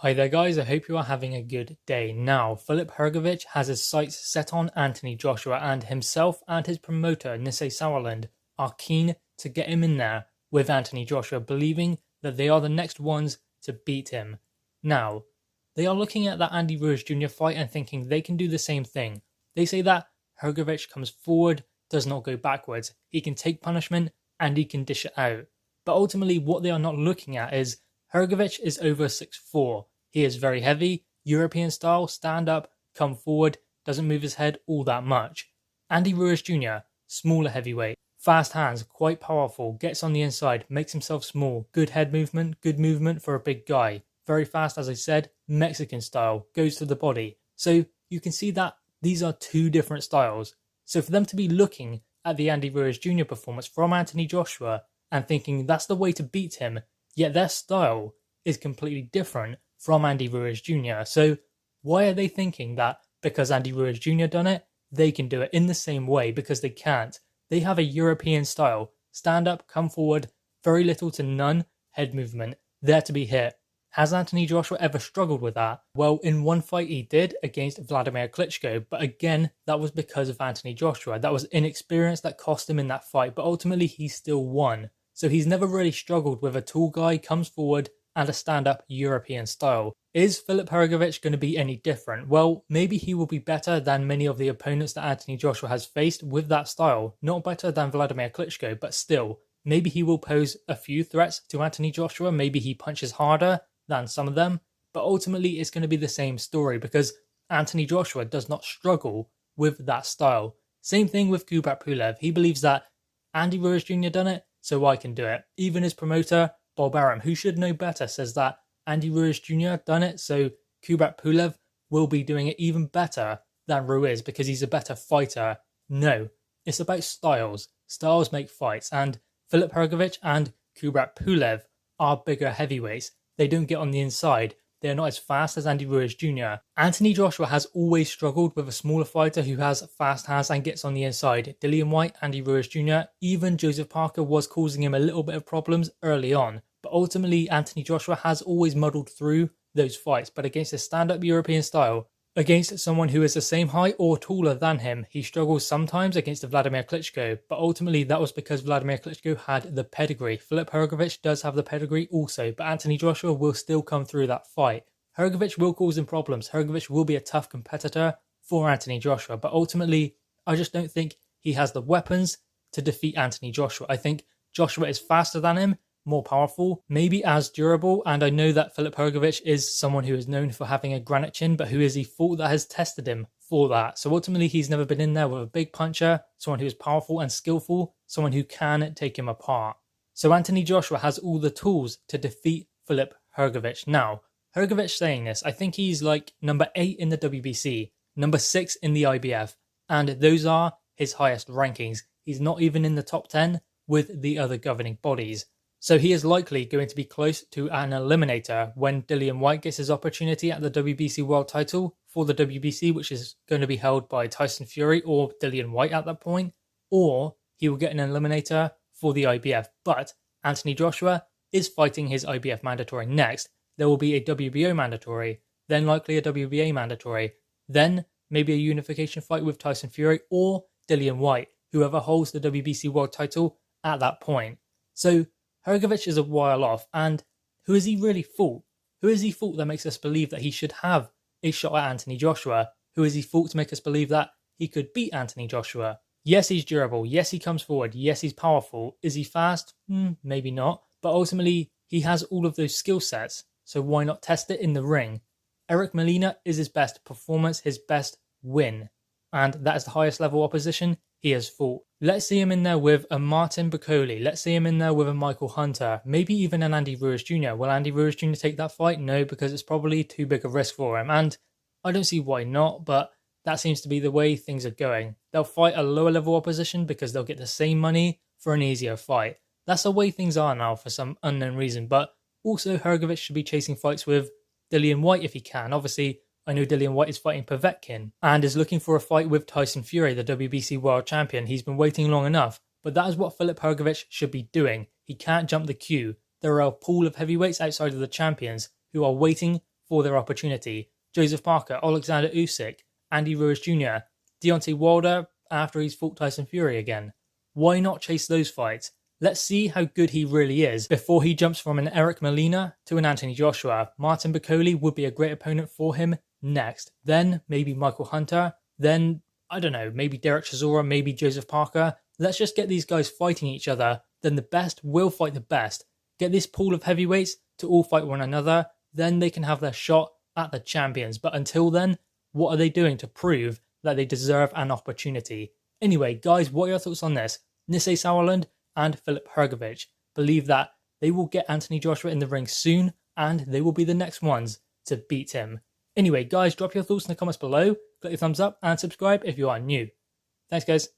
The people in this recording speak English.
Hi there guys, I hope you are having a good day. Now, Filip Hrgovic has his sights set on Anthony Joshua, and himself and his promoter Nisse Sauerland are keen to get him in there with Anthony Joshua, believing that they are the next ones to beat him. Now, they are looking at that Andy Ruiz Jr. fight and thinking they can do the same thing. They say that Hrgovic comes forward, does not go backwards. He can take punishment and he can dish it out. But ultimately what they are not looking at is Hrgovic is over 6'4". He is very heavy, European style, stand up, come forward, doesn't move his head all that much. Andy Ruiz Jr., smaller heavyweight, fast hands, quite powerful, gets on the inside, makes himself small, good head movement, good movement for a big guy. Very fast, as I said, Mexican style, goes to the body. So you can see that these are two different styles. So for them to be looking at the Andy Ruiz Jr. performance from Anthony Joshua and thinking that's the way to beat him, yet their style is completely different from Andy Ruiz Jr. So why are they thinking that because Andy Ruiz Jr. done it, they can do it in the same way? Because they can't. They have a European style. Stand up, come forward, very little to none head movement, there to be hit. Has Anthony Joshua ever struggled with that? Well, in one fight he did against Vladimir Klitschko, but again, that was because of Anthony Joshua. That was inexperience that cost him in that fight, but ultimately he still won. So he's never really struggled with a tall guy, comes forward, and a stand-up European style. Is Filip Hrgovic going to be any different? Well, maybe he will be better than many of the opponents that Anthony Joshua has faced with that style. Not better than Vladimir Klitschko, but still, maybe he will pose a few threats to Anthony Joshua. Maybe he punches harder than some of them, but ultimately it's going to be the same story because Anthony Joshua does not struggle with that style. Same thing with Kubrat Pulev. He believes that Andy Ruiz Jr. done it, so I can do it. Even his promoter, Bob Arum, who should know better, says that Andy Ruiz Jr. done it, so Kubrat Pulev will be doing it even better than Ruiz because he's a better fighter. No, it's about styles. Styles make fights, and Filip Hrgovic and Kubrat Pulev are bigger heavyweights. They don't get on the inside. They're not as fast as Andy Ruiz Jr. Anthony Joshua has always struggled with a smaller fighter who has fast hands and gets on the inside. Dillian Whyte, Andy Ruiz Jr., even Joseph Parker was causing him a little bit of problems early on. But ultimately, Anthony Joshua has always muddled through those fights. But against a stand-up European style, against someone who is the same height or taller than him, he struggles sometimes against Vladimir Klitschko. But ultimately, that was because Vladimir Klitschko had the pedigree. Filip Hrgovic does have the pedigree also, but Anthony Joshua will still come through that fight. Hrgovic will cause him problems. Hrgovic will be a tough competitor for Anthony Joshua. But ultimately, I just don't think he has the weapons to defeat Anthony Joshua. I think Joshua is faster than him, more powerful, maybe as durable, and I know that Filip Hrgovic is someone who is known for having a granite chin, but who has he fought that has tested him for that? So ultimately he's never been in there with a big puncher, someone who is powerful and skillful, someone who can take him apart. So Anthony Joshua has all the tools to defeat Filip Hrgovic. Now, Hrgovic saying this, I think he's like number 8 in the WBC, number 6 in the IBF, and those are his highest rankings. He's not even in the top 10 with the other governing bodies. So he is likely going to be close to an eliminator when Dillian Whyte gets his opportunity at the WBC World title for the WBC, which is going to be held by Tyson Fury or Dillian Whyte at that point, or he will get an eliminator for the IBF. But Anthony Joshua is fighting his IBF mandatory next. There will be a WBO mandatory, then likely a WBA mandatory, then maybe a unification fight with Tyson Fury or Dillian Whyte, whoever holds the WBC World title at that point. So Hrgovic is a while off, and who has he really fought? Who has he fought that makes us believe that he should have a shot at Anthony Joshua? Who has he fought to make us believe that he could beat Anthony Joshua? Yes, he's durable. Yes, he comes forward. Yes, he's powerful. Is he fast? Maybe not. But ultimately, he has all of those skill sets, so why not test it in the ring? Eric Molina is his best performance, his best win, and that is the highest level opposition he has fought. Let's see him in there with a Martin Bakole. Let's see him in there with a Michael Hunter. Maybe even an Andy Ruiz Jr. Will Andy Ruiz Jr. take that fight? No, because it's probably too big a risk for him. And I don't see why not, but that seems to be the way things are going. They'll fight a lower level opposition because they'll get the same money for an easier fight. That's the way things are now for some unknown reason. But also Hrgovic should be chasing fights with Dillian Whyte if he can. Obviously, I know Dillian Whyte is fighting Povetkin and is looking for a fight with Tyson Fury, the WBC World Champion. He's been waiting long enough, but that is what Filip Hrgovic should be doing. He can't jump the queue. There are a pool of heavyweights outside of the champions who are waiting for their opportunity. Joseph Parker, Alexander Usyk, Andy Ruiz Jr., Deontay Wilder after he's fought Tyson Fury again. Why not chase those fights? Let's see how good he really is before he jumps from an Eric Molina to an Anthony Joshua. Martin Bakole would be a great opponent for him next. Then maybe Michael Hunter. Then, I don't know, maybe Derek Chisora, maybe Joseph Parker. Let's just get these guys fighting each other. Then the best will fight the best. Get this pool of heavyweights to all fight one another. Then they can have their shot at the champions. But until then, what are they doing to prove that they deserve an opportunity? Anyway, guys, what are your thoughts on this? Nisei Sauerland and Filip Hrgovic believe that they will get Anthony Joshua in the ring soon and they will be the next ones to beat him. Anyway, guys, drop your thoughts in the comments below, click your thumbs up and subscribe if you are new. Thanks, guys.